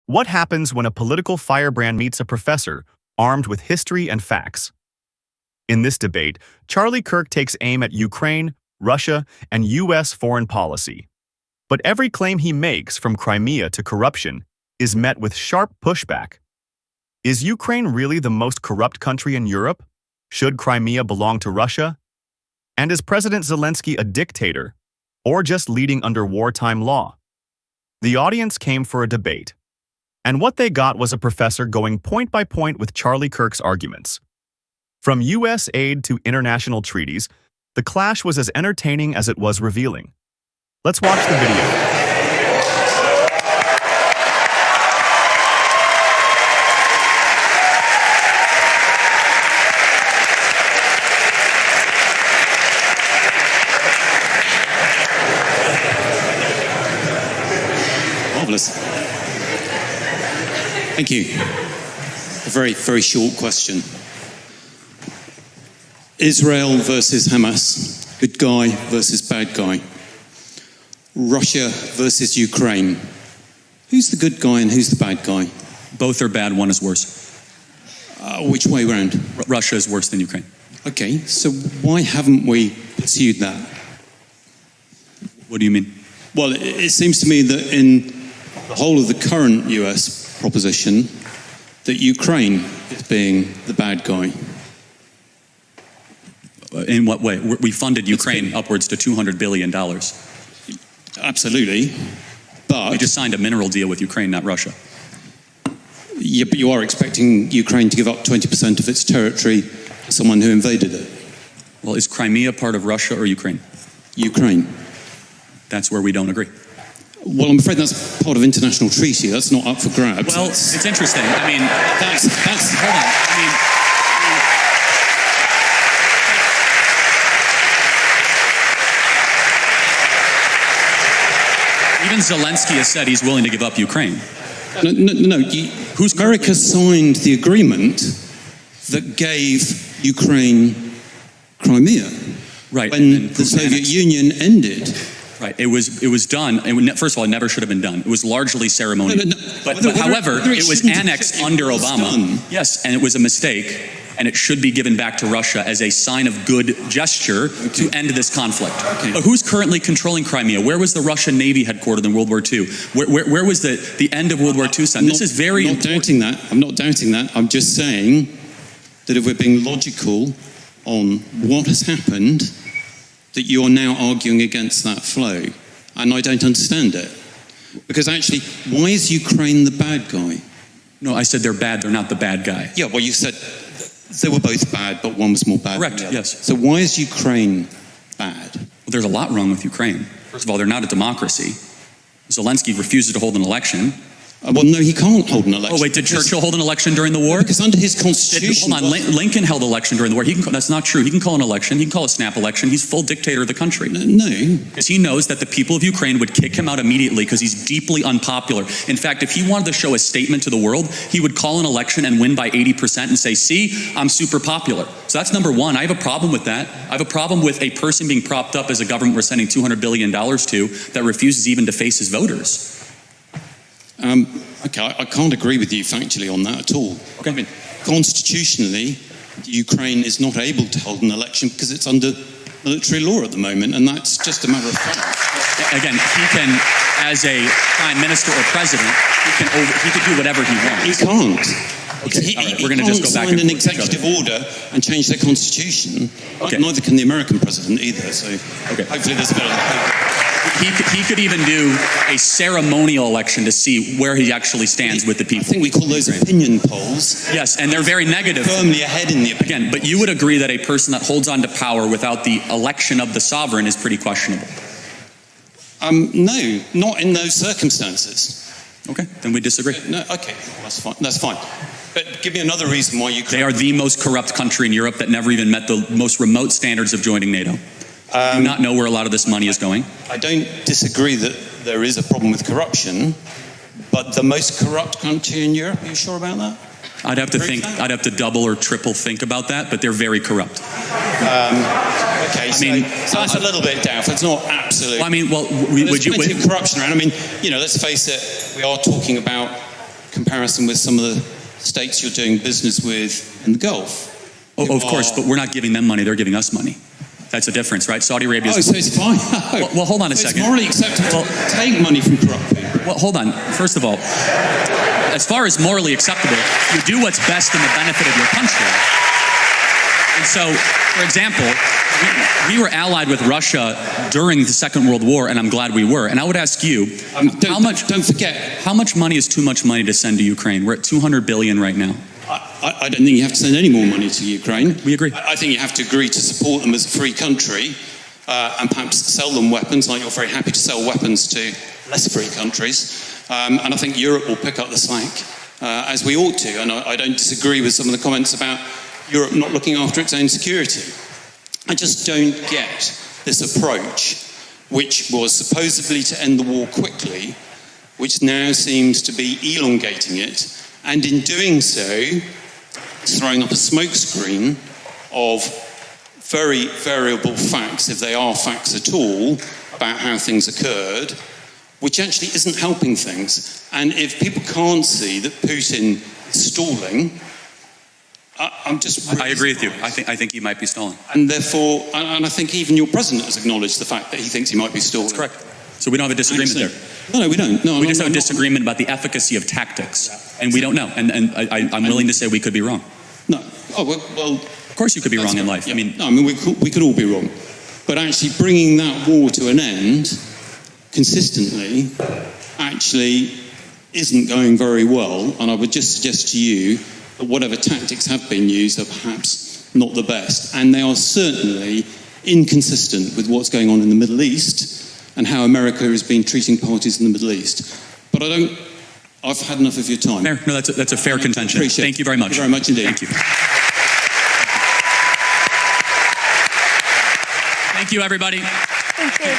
What happens when a political firebrand meets a professor armed with history and facts? In this debate, Charlie Kirk takes aim at Ukraine, Russia, and U.S. foreign policy. But every claim he makes, from Crimea to corruption, is met with sharp pushback. Is Ukraine really the most corrupt country in Europe? Should Crimea belong to Russia? And is President Zelensky a dictator, or just leading under wartime law? The audience came for a debate, and what they got was a professor going point by point with Charlie Kirk's arguments. From U.S. aid to international treaties, the clash was as entertaining as it was revealing. Let's watch the video. Marvelous. Thank you. A very, very short question. Israel versus Hamas, good guy versus bad guy. Russia versus Ukraine. Who's the good guy and who's the bad guy? Both are bad, one is worse. Which way round? Russia is worse than Ukraine. Okay, so why haven't we pursued that? What do you mean? Well, it seems to me that in the whole of the current US proposition, that Ukraine is being the bad guy. In what way? We funded Ukraine upwards to $200 billion. Absolutely, but... We just signed a mineral deal with Ukraine, not Russia. Yeah, but you are expecting Ukraine to give up 20% of its territory to someone who invaded it. Well, is Crimea part of Russia or Ukraine? Ukraine. That's where we don't agree. Well, I'm afraid that's part of international treaty. That's not up for grabs. Well, it's interesting. I mean, hold on. I mean, even Zelensky has said he's willing to give up Ukraine. No. America signed the agreement that gave Ukraine Crimea. Right. When the Soviet Union ended. Right. It was done. First of all, it never should have been done. It was largely ceremonial. But however, it was annexed under Obama. Yes, and it was a mistake. And it should be given back to Russia as a sign of good gesture to end this conflict. Okay. But who's currently controlling Crimea? Where was the Russian Navy headquartered in World War II? Where was the end of World War II? This is very important. I'm not doubting that. I'm just saying that if we're being logical on what has happened, that you are now arguing against that flow. And I don't understand it. Because actually, why is Ukraine the bad guy? No, I said they're bad. They're not the bad guy. Yeah, well, you said they were both bad, but one was more bad. Correct, yes. So why is Ukraine bad? Well, there's a lot wrong with Ukraine. First of all, they're not a democracy. Zelensky refuses to hold an election. Well, no, he can't hold an election. Oh, wait, did Churchill hold an election during the war? Because under his constitution... Hold on, Lincoln held an election during the war. That's not true. He can call an election. He can call a snap election. He's full dictator of the country. No. Because he knows that the people of Ukraine would kick him out immediately because he's deeply unpopular. In fact, if he wanted to show a statement to the world, he would call an election and win by 80% and say, see, I'm super popular. So that's number one. I have a problem with that. I have a problem with a person being propped up as a government we're sending $200 billion to that refuses even to face his voters. Okay, I can't agree with you factually on that at all. Okay. I mean, constitutionally, Ukraine is not able to hold an election because it's under military law at the moment, and that's just a matter of fact. Again, he can, as a prime minister or president, he can do whatever he wants. He can't. Okay, all right, we're going to just go back and sign an executive order and change their constitution. Okay. Neither can the American president either. So hopefully there's a bit of he could even do a ceremonial election to see where he actually stands with the people. I think we call those opinion polls. Yes, and they're very negative. Firmly ahead in the opinion. Again, but you would agree that a person that holds on to power without the election of the sovereign is pretty questionable. No, not in those circumstances. Okay, then we disagree. No, okay, that's fine. That's fine. But give me another reason why you... They are the most corrupt country in Europe that never even met the most remote standards of joining NATO. Do you not know where a lot of this money is going? I don't disagree that there is a problem with corruption, but the most corrupt country in Europe, are you sure about that? I'd have to think. I'd have to double or triple think about that, but they're very corrupt. Okay, so that's a little bit doubtful. It's not absolute. Well, I mean, would you? There's plenty of corruption around. I mean, let's face it. We are talking about comparison with some of the states you're doing business with in the Gulf. Oh, of course, but we're not giving them money, they're giving us money. That's a difference, right? Saudi Arabia is... Oh, so it's fine. Well, hold on a second. It's morally acceptable to take money from corrupt people. Well, hold on. First of all, as far as morally acceptable, you do what's best in the benefit of your country. And so, for example, we were allied with Russia during the Second World War, and I'm glad we were. And I would ask you, don't forget, how much money is too much money to send to Ukraine? We're at $200 billion right now. I don't think you have to send any more money to Ukraine. We agree. I think you have to agree to support them as a free country and perhaps sell them weapons, like you're very happy to sell weapons to less free countries. And I think Europe will pick up the slack, as we ought to. And I don't disagree with some of the comments about Europe not looking after its own security. I just don't get this approach, which was supposedly to end the war quickly, which now seems to be elongating it, and in doing so, throwing up a smokescreen of very variable facts, if they are facts at all, about how things occurred, which actually isn't helping things. And if people can't see that Putin is stalling, I'm just... I agree with you. I think he might be stalling. And therefore, and I think even your president has acknowledged the fact that he thinks he might be stalling. That's correct. So we don't have a disagreement there. No, we don't. No, we just have a disagreement about the efficacy of tactics. And we don't know. And I'm willing to say we could be wrong. No. Oh, well... Of course you could be wrong in life. Yeah. We could all be wrong. But actually bringing that war to an end consistently actually isn't going very well. And I would just suggest to you that whatever tactics have been used are perhaps not the best. And they are certainly inconsistent with what's going on in the Middle East and how America has been treating parties in the Middle East. But I've had enough of your time. Fair. No, that's a fair contention. Thank you very much. Thank you very much indeed. Thank you. Thank you, everybody. Thank you.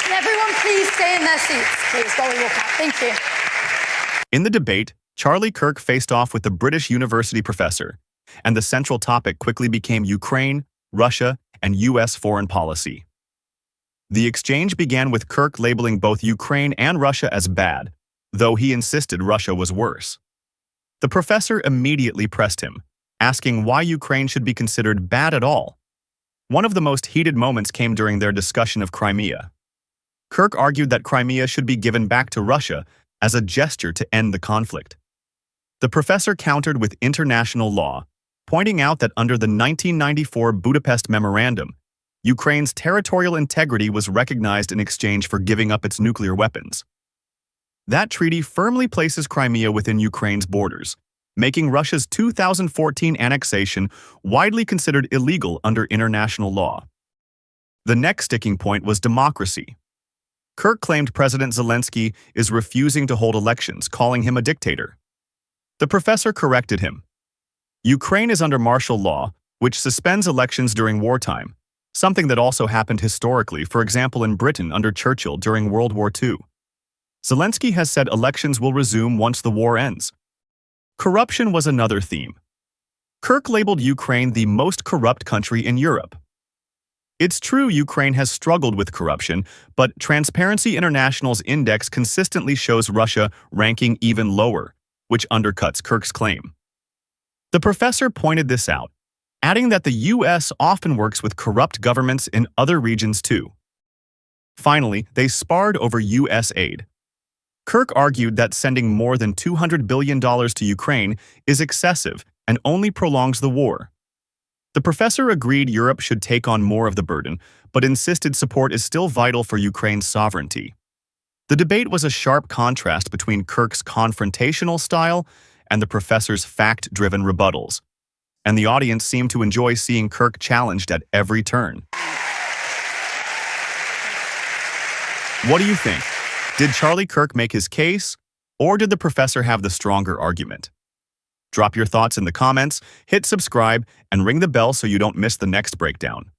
Can everyone please stay in their seats, please, while we walk out? Thank you. In the debate, Charlie Kirk faced off with the British university professor, and the central topic quickly became Ukraine, Russia, and U.S. foreign policy. The exchange began with Kirk labeling both Ukraine and Russia as bad, though he insisted Russia was worse. The professor immediately pressed him, asking why Ukraine should be considered bad at all. One of the most heated moments came during their discussion of Crimea. Kirk argued that Crimea should be given back to Russia as a gesture to end the conflict. The professor countered with international law, pointing out that under the 1994 Budapest Memorandum, Ukraine's territorial integrity was recognized in exchange for giving up its nuclear weapons. That treaty firmly places Crimea within Ukraine's borders, making Russia's 2014 annexation widely considered illegal under international law. The next sticking point was democracy. Kirk claimed President Zelensky is refusing to hold elections, calling him a dictator. The professor corrected him. Ukraine is under martial law, which suspends elections during wartime, something that also happened historically, for example in Britain under Churchill during World War II. Zelensky has said elections will resume once the war ends. Corruption was another theme. Kirk labeled Ukraine the most corrupt country in Europe. It's true Ukraine has struggled with corruption, but Transparency International's index consistently shows Russia ranking even lower, which undercuts Kirk's claim. The professor pointed this out, adding that the U.S. often works with corrupt governments in other regions too. Finally, they sparred over U.S. aid. Kirk argued that sending more than $200 billion to Ukraine is excessive and only prolongs the war. The professor agreed Europe should take on more of the burden, but insisted support is still vital for Ukraine's sovereignty. The debate was a sharp contrast between Kirk's confrontational style and the professor's fact-driven rebuttals, and the audience seemed to enjoy seeing Kirk challenged at every turn. What do you think? Did Charlie Kirk make his case, or did the professor have the stronger argument? Drop your thoughts in the comments, hit subscribe, and ring the bell so you don't miss the next breakdown.